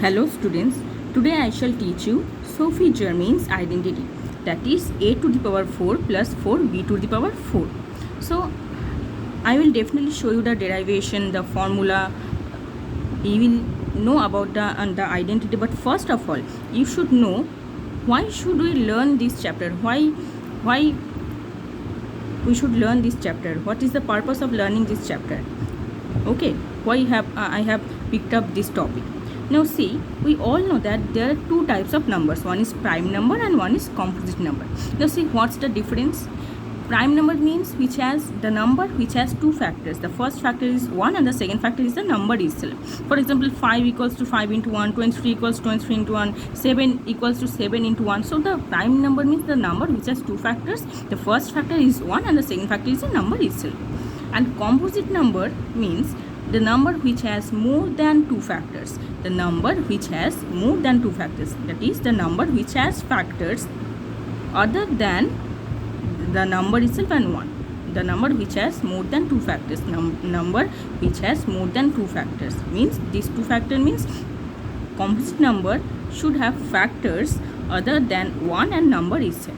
Hello students, today I shall teach you Sophie Germain's identity, that is a to the power 4 plus 4b to the power 4. So I will definitely show you the derivation, the formula. You will know about the identity, but first of all you should know why should we learn this chapter, why we should learn this chapter, what is the purpose of learning this chapter. Okay, why I have picked up this topic. Now see, we all know that there are two types of numbers. One is prime number and one is composite number. Now see, what's the difference? Prime number means which has the number which has two factors. The first factor is 1 and the second factor is the number itself. For example, 5 equals to 5 into 1, 23 equals to 23 into 1, 7 equals to 7 into 1. So the prime number means the number which has two factors. The first factor is 1 and the second factor is the number itself. And composite number means the number which has more than two factors. The number which has more than two factors, that is the number which has factors other than the number itself and 1. The number which has more than two factors, number which has more than two factors means these two factors means composite number should have factors other than 1 and number itself.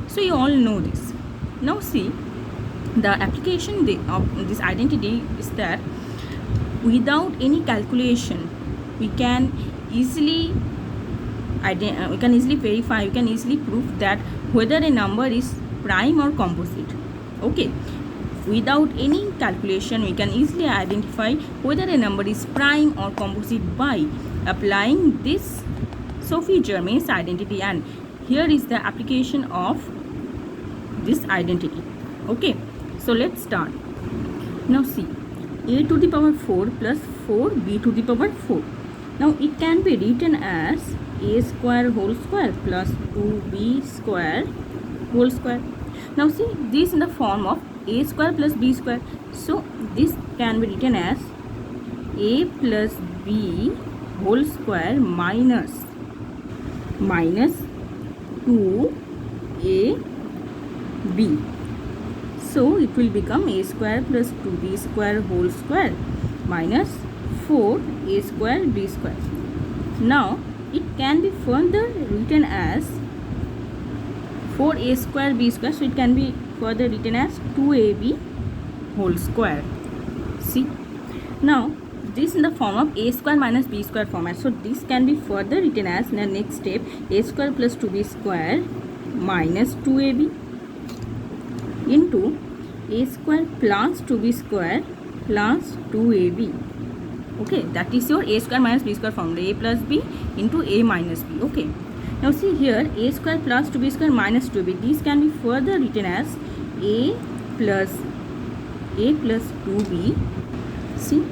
So you all know this. Now see, the application of this identity is that without any calculation we can easily verify, we can easily prove that whether a number is prime or composite. Okay, without any calculation we can easily identify whether a number is prime or composite by applying this Sophie Germain's identity, and here is the application of this identity. Okay, so let's start. Now see, a to the power 4 plus 4b to the power 4. Now it can be written as a square whole square plus 2b square whole square. Now see, this in the form of a square plus b square. So this can be written as a plus b whole square minus 2ab. So it will become a square plus 2b square whole square minus 4a square b square. Now it can be further written as 4a square b square. So it can be further written as 2ab whole square. See, now this in the form of a square minus b square format. So this can be further written as in the next step a square plus 2b square minus 2ab into a square plus 2b square plus 2ab. Okay, that is your a square minus b square formula, a plus b into a minus b. Okay, now see here, a square plus 2b square minus 2b, these can be further written as a plus 2b. See,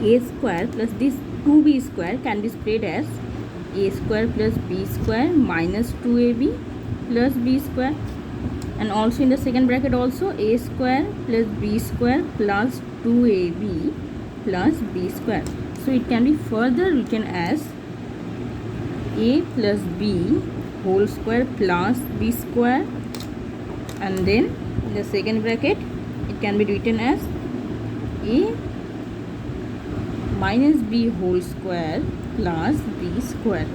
a square plus this 2b square can be spread as a square plus b square minus 2ab plus b square, and also in the second bracket also a square plus b square plus 2ab plus b square. So it can be further written as a plus b whole square plus b square, and then in the second bracket it can be written as a minus b whole square plus b square.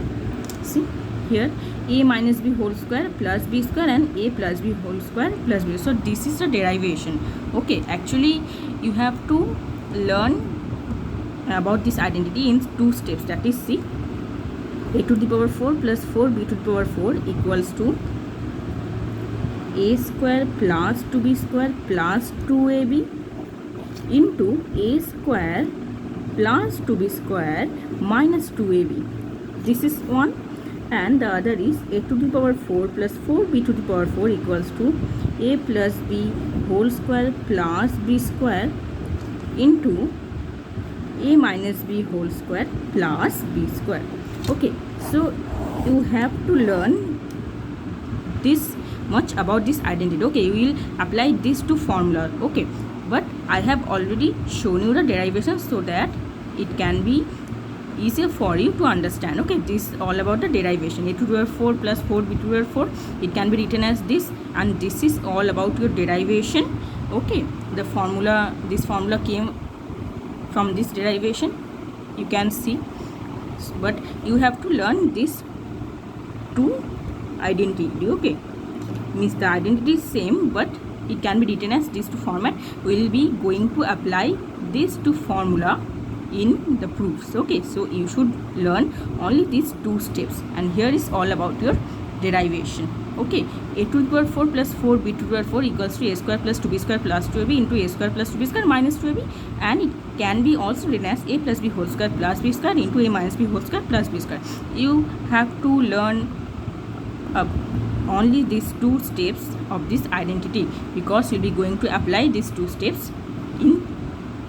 See here, a minus b whole square plus b square and a plus b whole square plus b. So this is the derivation. Okay, actually you have to learn about this identity in two steps, that is see, a to the power 4 plus 4b to the power 4 equals to a square plus 2b square plus 2ab into a square plus 2b square minus 2ab. This is one, and the other is a to the power 4 plus 4b to the power 4 equals to a plus b whole square plus b square into a minus b whole square plus b square. Okay, so you have to learn this much about this identity. Okay, we will apply this to formula. Okay, but I have already shown you the derivation so that it can be easier for you to understand. Okay, this is all about the derivation. A to the power 4 plus 4b to the power 4, it can be written as this, and this is all about your derivation. Okay, the formula, this formula came from this derivation, you can see. but you have to learn this two identity. Okay, means the identity is same, but it can be written as these two format. We will be going to apply these two formula in the proofs. Okay, so you should learn only these two steps, and here is all about your derivation. Okay, a to the power 4 plus 4b to the power 4 equals to a square plus 2b square plus 2ab into a square plus 2b square minus 2ab, and it can be also written as a plus b whole square plus b square into a minus b whole square plus b square. You have to learn only these two steps of this identity, because you'll be going to apply these two steps in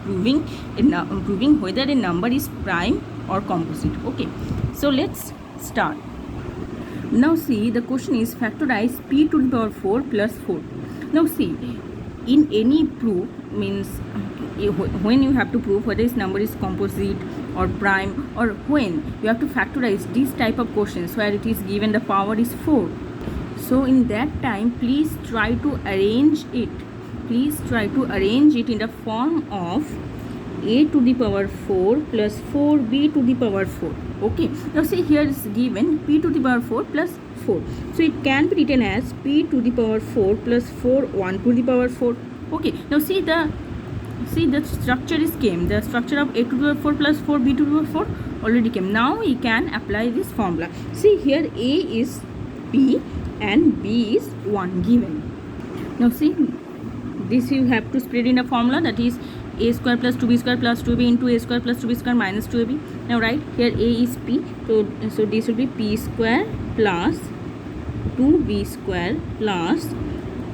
proving whether a number is prime or composite. Okay, so let's start. Now see, the question is factorize p to the power 4 plus 4. Now see, in any proof, means when you have to prove whether this number is composite or prime, or when you have to factorize this type of questions where it is given the power is 4. So in that time, please try to arrange it. Please try to arrange it in the form of a to the power 4 plus 4b to the power 4. Okay, now see, here is given p to the power 4 plus 4. So it can be written as p to the power 4 plus 4 1 to the power 4. Okay, now see the structure is came. The structure of a to the power 4 plus 4b to the power 4 already came. Now you can apply this formula. See, here a is p and b is 1 given. Now see, this you have to spread in a formula, that is a square plus 2b square plus 2ab into a square plus 2b square minus 2ab. Now right here a is p, so this will be p square plus 2b square plus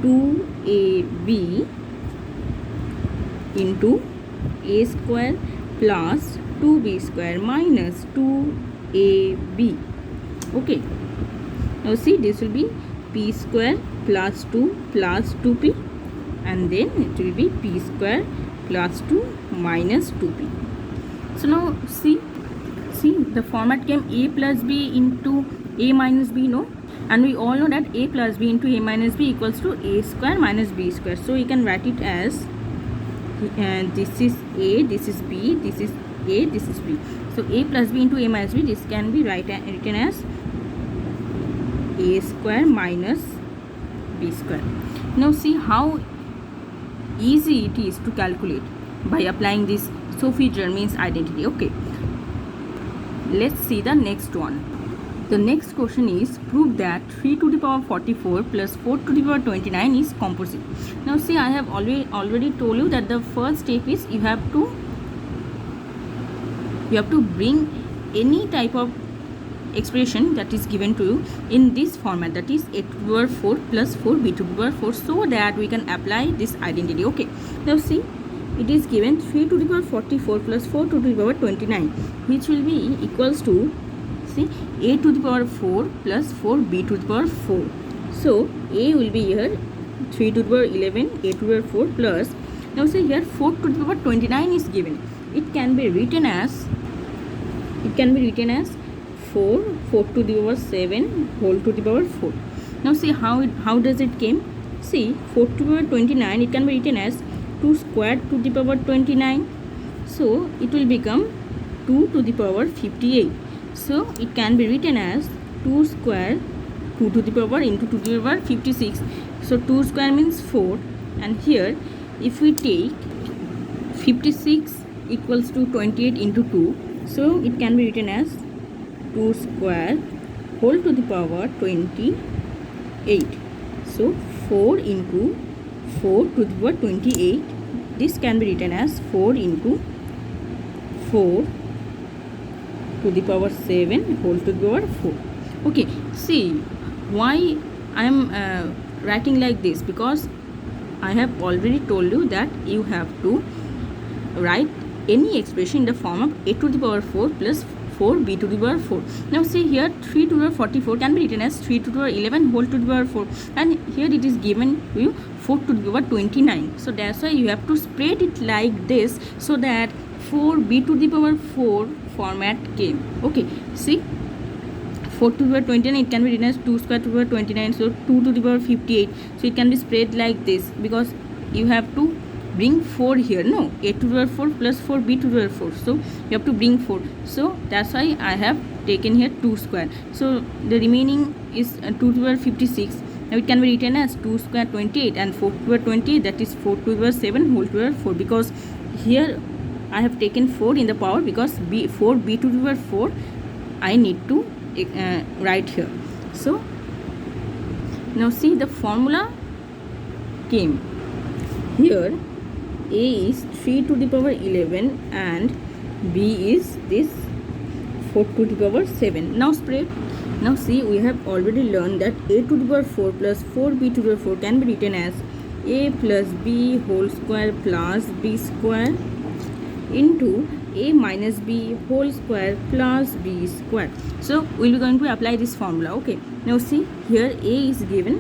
2ab into a square plus 2b square minus 2ab. Okay, now see, this will be p square plus 2 plus 2p, and then it will be p square plus 2 minus 2p. So now see the format came a plus b into a minus b, no? And we all know that a plus b into a minus b equals to a square minus b square. So you can write it as this is a, this is b, this is a, this is b. So a plus b into a minus b, this can be written as a square minus b square. Now see how easy it is to calculate by applying this Sophie Germain'S identity. Okay, let's see the next one. The next question is prove that 3 to the power 44 plus 4 to the power 29 is composite. Now see, I have already told you that the first step is you have to bring any type of expression that is given to you in this format, that is a to the power 4 plus 4b to the power 4, so that we can apply this identity. Okay, now see, it is given 3 to the power 44 plus 4 to the power 29, which will be equals to, see, a to the power 4 plus 4b to the power 4. So a will be here 3 to the power 11, a to the power 4 plus, now see here 4 to the power 29 is given. It can be written as 4 to the power 7 whole to the power 4. Now see how does it came. See, 4 to the power 29, it can be written as 2 squared to the power 29. So it will become 2 to the power 58. So it can be written as 2 square 2 to the power into 2 to the power 56. So 2 square means 4, and here if we take 56 equals to 28 into 2, so it can be written as 2 square whole to the power 28. So 4 into 4 to the power 28, this can be written as 4 into 4 to the power 7 whole to the power 4. Okay, see why I am writing like this, because I have already told you that you have to write any expression in the form of a to the power 4 plus 4b to the power 4. Now see here 3 to the power 44 can be written as 3 to the power 11 whole to the power 4, and here it is given to you 4 to the power 29. So that's why you have to spread it like this, so that 4b to the power 4 format came. Okay, see 4 to the power 29, it can be written as 2 square to the power 29, so 2 to the power 58. So it can be spread like this, because you have to bring 4 here. No, a to the power 4 plus 4 b to the power 4. So you have to bring 4. So that's why I have taken here 2 square. So the remaining is 2 to the power 56. Now it can be written as 2 square 28 and 4 to the power 28, that is 4 to the power 7 whole to the power 4, because here I have taken 4 in the power because 4b to the power 4 I need to write here. So now see the formula came here. A is 3 to the power 11 and b is this 4 to the power 7. Now spread. Now see, we have already learned that a to the power 4 plus 4b to the power 4 can be written as a plus b whole square plus b square into a minus b whole square plus b square. So we'll be going to apply this formula. Okay, now see here a is given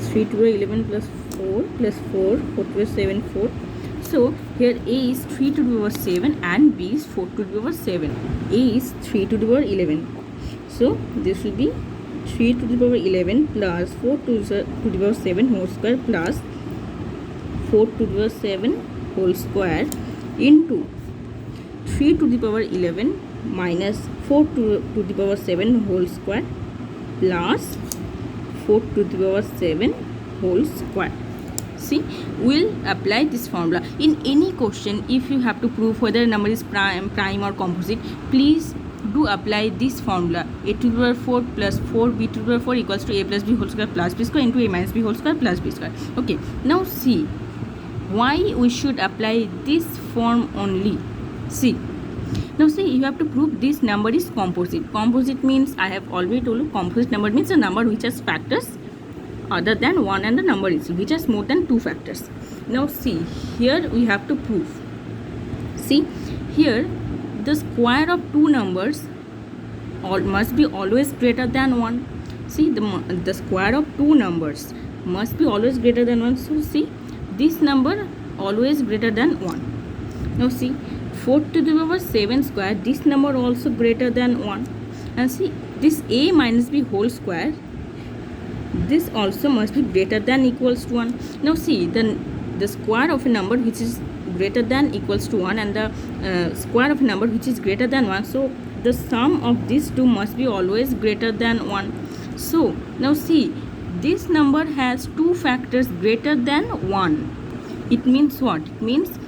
3 to the 11 plus 4 plus 4 4 to the 7 4. So here a is 3 to the power 7 and b is 4 to the power 7. A is 3 to the power 11. So this will be 3 to the power 11 plus 4 to the power 7 whole square plus 4 to the power 7 whole square into 3 to the power 11 minus 4 to the power 7 whole square plus 4 to the power 7 whole square. See, we'll apply this formula. In any question, if you have to prove whether a number is prime or composite, please do apply this formula. A to the power 4 plus 4b to the power 4 equals to a plus b whole square plus b square into a minus b whole square plus b square. Okay, now see why we should apply this form only. See, now see, you have to prove this number is composite. Composite means, I have already told you, composite number means a number which has factors other than 1 and the number itself, which has more than 2 factors. Now see, here we have to prove. See, here the square of two numbers must be always greater than 1. See, the square of two numbers must be always greater than 1. So see, this number always greater than 1. Now see, 4 to the power 7 square, this number also greater than 1. And see, this a minus b whole square, this also must be greater than equals to 1. Now see, the square of a number which is greater than equals to 1 and the square of a number which is greater than 1, so the sum of these two must be always greater than 1. So now see, this number has two factors greater than 1. It means what? It means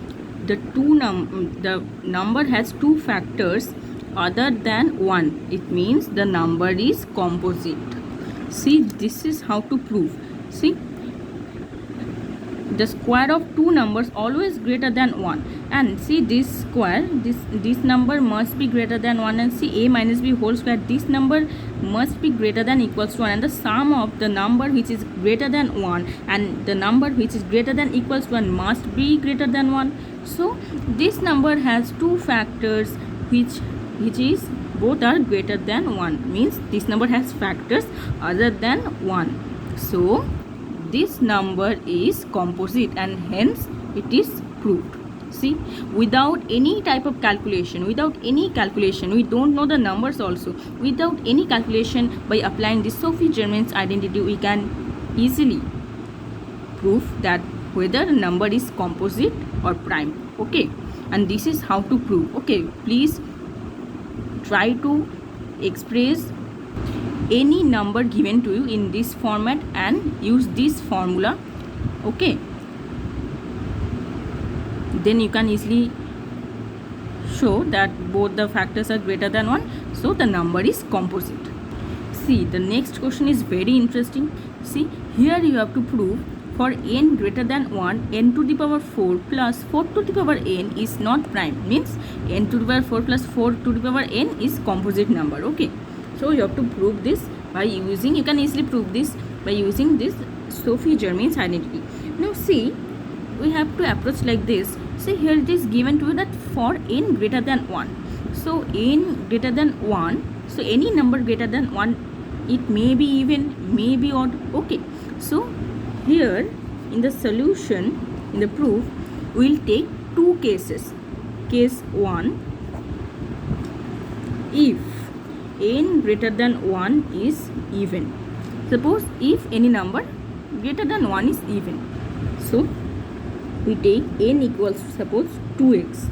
the number has two factors other than 1. It means the number is composite. See, this is how to prove. See, the square of two numbers always greater than 1, and see this square, this number must be greater than 1, and see a minus b whole square, this number must be greater than equals to 1, and the sum of the number which is greater than 1 and the number which is greater than equals to 1 must be greater than 1. So this number has two factors which is both are greater than 1, means this number has factors other than 1. So this number is composite and hence it is proved. See, without any type of calculation, we don't know the numbers also, without any calculation, by applying this Sophie Germain'S identity, we can easily prove that whether a number is composite or prime. Okay, and this is how to prove. Okay, please try to express any number given to you in this format and use this formula. Okay, then you can easily show that both the factors are greater than 1, so the number is composite. See, the next question is very interesting. See, here you have to prove for n greater than 1, n to the power 4 plus 4 to the power n is not prime, means n to the power 4 plus 4 to the power n is composite number. Okay, so you have to prove this by using, you can easily prove this by using this Sophie Germain'S identity. Now see, we have to approach like this. See, here it is given to you that for n greater than 1, so n greater than 1, so any number greater than 1, it may be even, may be odd. Okay, so here in the solution, in the proof, we will take two cases. Case 1, if n greater than 1 is even. Suppose if any number greater than 1 is even. So we take n equals to suppose 2x.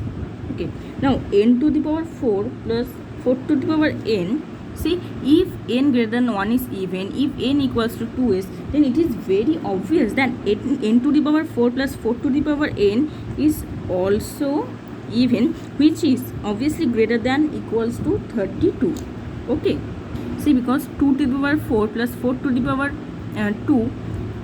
Okay, now n to the power 4 plus 4 to the power n. See, if n greater than 1 is even, if n equals to 2s, then it is very obvious that n to the power 4 plus 4 to the power n is also even, which is obviously greater than equals to 32. Okay, see, because 2 to the power 4 plus 4 to the power 2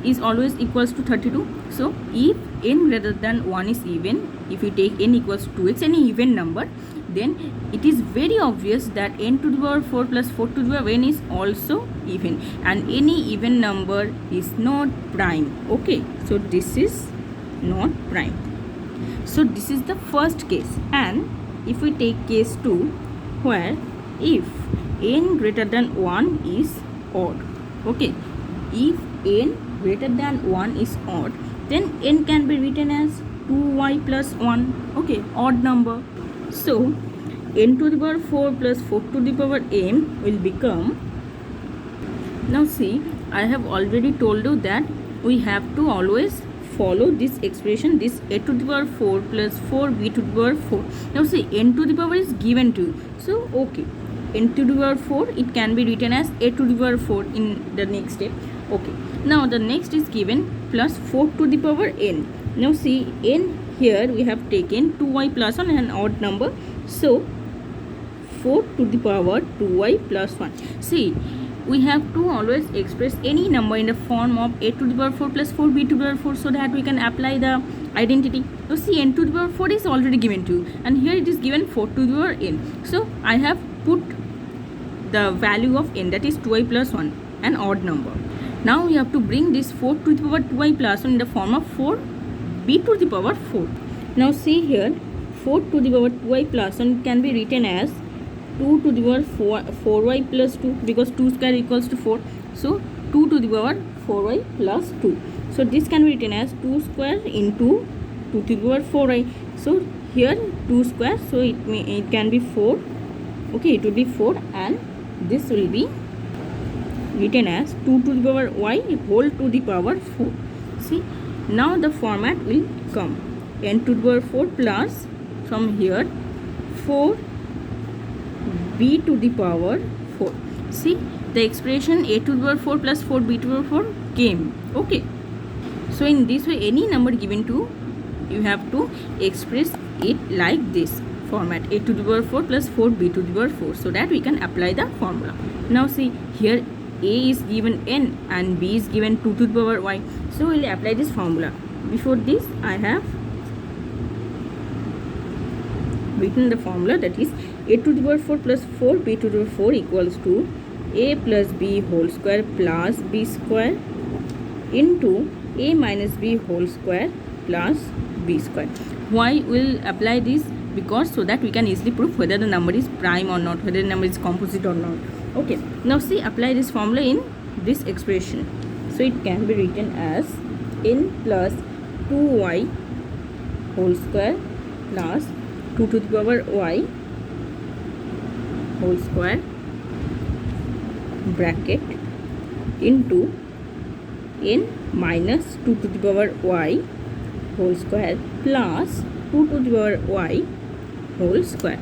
is always equals to 32. So if n greater than 1 is even, if we take n equals to 2x, any even number, then it is very obvious that n to the power 4 plus 4 to the power n is also even, and any even number is not prime. Okay, so this is not prime. So this is the first case. And if we take case 2, where if n greater than 1 is odd, okay, if n greater than 1 is odd, then n can be written as 2y plus 1, okay, odd number. So n to the power 4 plus 4 to the power m will become, now see, I have already told you that we have to always follow this expression, this a to the power 4 plus 4b to the power 4. Now see, n to the power is given to you, so okay, n to the power 4, it can be written as a to the power 4 in the next step. Okay, now the next is given plus 4 to the power n. Now see, n here we have taken 2y plus 1, an odd number, so 4 to the power 2y plus 1. See, we have to always express any number in the form of a to the power 4 plus 4b to the power 4, so that we can apply the identity. So see, n to the power 4 is already given to you, and here it is given 4 to the power n. So I have put the value of n, that is 2y plus 1, an odd number. Now we have to bring this 4 to the power 2y plus 1 in the form of 4b to the power 4. Now see here, 4 to the power 2y plus 1 can be written as 2 to the power 4y plus 2, because 2 square equals to 4. So 2 to the power 4y plus 2. So this can be written as 2 square into 2 to the power 4y. So here 2 square, so it can be 4. Okay, it will be 4, and this will be written as 2 to the power y whole to the power 4. See, now the format will come n to the power 4 plus, from here, 4 b to the power 4. See, the expression a to the power 4 plus 4 b to the power 4 came. Okay, so in this way, any number given to you have to express it like this format, a to the power 4 plus 4 b to the power 4, so that we can apply the formula. Now see, here a is given n and b is given 2 to the power y, so we will apply this formula. Before this, I have written the formula, that is a to the power 4 plus 4 b to the power 4 equals to a plus b whole square plus b square into a minus b whole square plus b square. Why will apply this? Because so that we can easily prove whether the number is prime or not, whether the number is composite or not. Okay, now see, apply this formula in this expression. So it can be written as n plus 2y whole square plus 2 to the power y whole square bracket into n minus 2 to the power y whole square plus 2 to the power y whole square.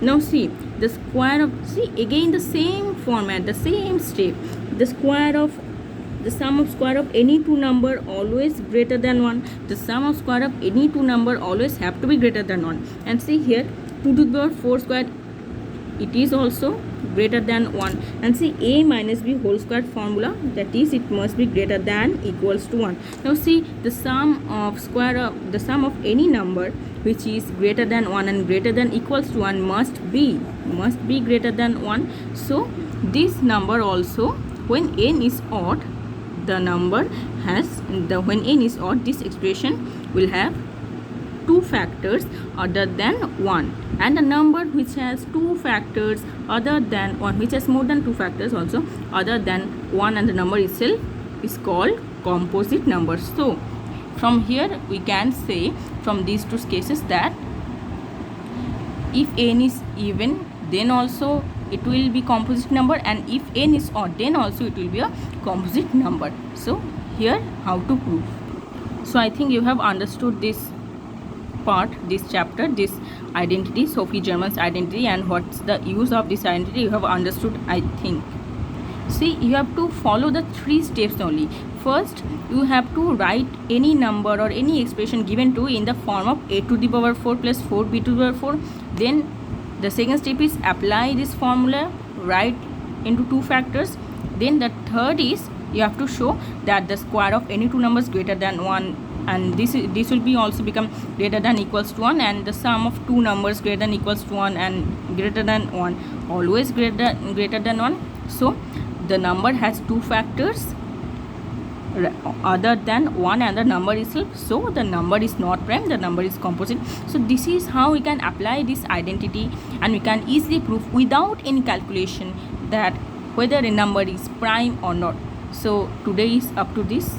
Now see, the square of, see, again the same format, the same step, the sum of square of any two number always greater than 1. The sum of square of any two number always have to be greater than 1. And see here, 2 to the power 4 square, it is also greater than 1. And see, a minus b whole square formula, that is, it must be greater than equals to 1. Now see, the sum of any number which is greater than 1 and greater than equals to 1 must be greater than 1. So this number also, when n is odd, when n is odd, this expression will have two factors other than 1, and a number which has two factors other than 1, which has more than two factors also other than 1, and the number itself is called composite number. So from here we can say, from these two cases, that if n is even, then also it will be composite number, and if n is odd, then also it will be a composite number. So here how to prove. So I think you have understood this part, this chapter, this identity, Sophie Germain'S identity, and what's the use of this identity. You have understood, I think. See, you have to follow the 3 steps only. First, you have to write any number or any expression given to in the form of a to the power 4 plus 4b to the power 4. Then the second step is apply this formula, write into 2 factors. Then the third is you have to show that the square of any 2 numbers greater than 1, and this will be also become greater than equals to 1, and the sum of 2 numbers greater than equals to 1 and greater than 1 always greater than 1. So the number has 2 factors other than 1 and the number itself, so the number is not prime, the number is composite. So this is how we can apply this identity, and we can easily prove without any calculation that whether a number is prime or not. So today is up to this.